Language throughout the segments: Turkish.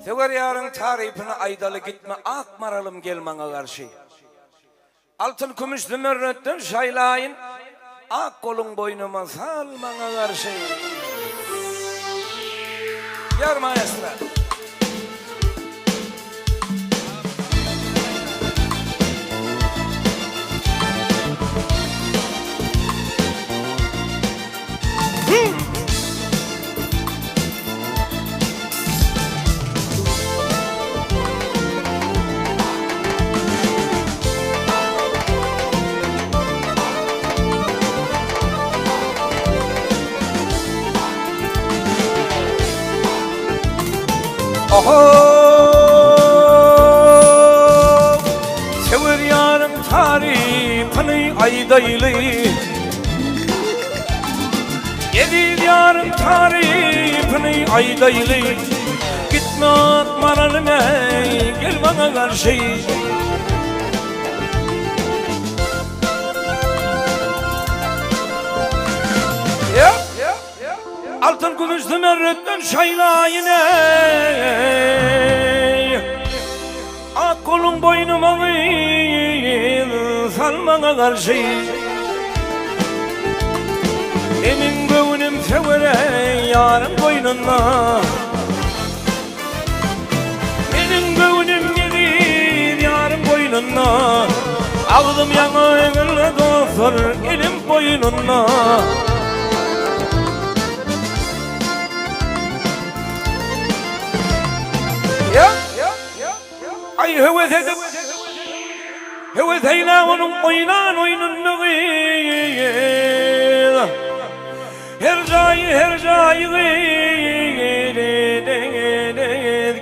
Sever yarın tarifini aydalı gitme ak maralım gel bana karşı. Altın kümüşlü mürretten şaylayın ak kolun boynuma sal bana karşı. Yar maestro. Oho, sever yarın tarifini aydaylı, gelir yarın tarifini aydaylı, gitme akmaralım ey, gel bana karşı. Altın kılıçlı merretten şaylayın ey, ak kolun boynuma salmana karşı. Emin gönlüm sever ey yarın boynuna, benim gönlüm gelir yarın boynuna. Ağzım yana eğilme dostlar elim boynuna. Ay hevezeyna onun oynan oynunluğu, her cayı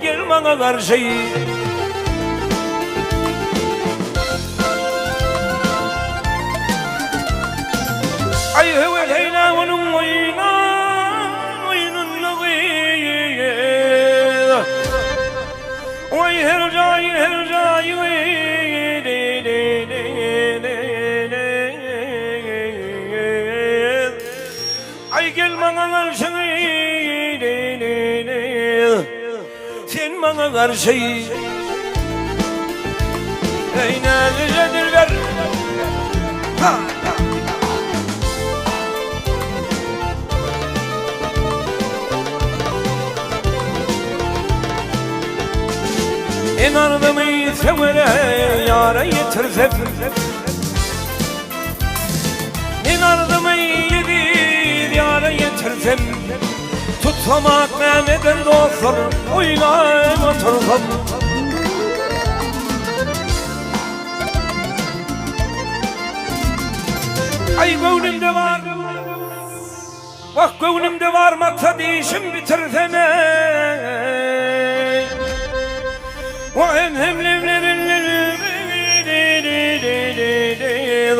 gel bana karşı. Ay hevezeyna onun oynan oynunluğu, oy her cayı ay gel bana karşı, sen bana karşı. Ey nerededir ver ha. En ardımı severe yara yetirsem, en ardımı yedir yara yetirsem, tutsamak Mehmet'in dostlar oynayım otursam. Ay gönlümde var, bak gönlümde var maksat işim bitirsem ey. Vahim hemlemlerin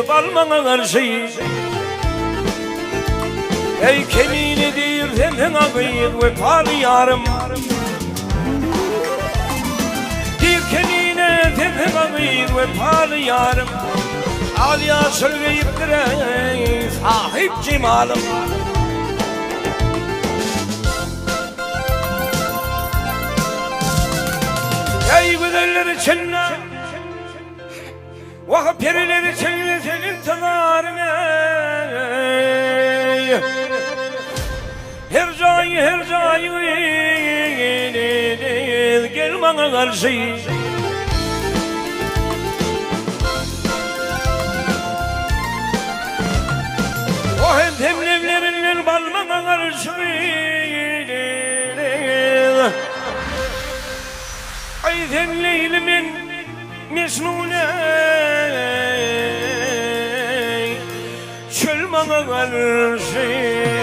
balmana karşı. Ey kemin edir senden ağıyık ve palı yarım, bir kemine senden ağıyık ve palı yarım. Al yaşıl ve yıptire sahip cemalım. Ey güzelleri çelle, vah perileri çelle senin tanarım ey. Her cayı gel bana karşı. O hem demlevlerin balmana karşı. Ay sen Leylimin Mecnun'e çöl bana karşı.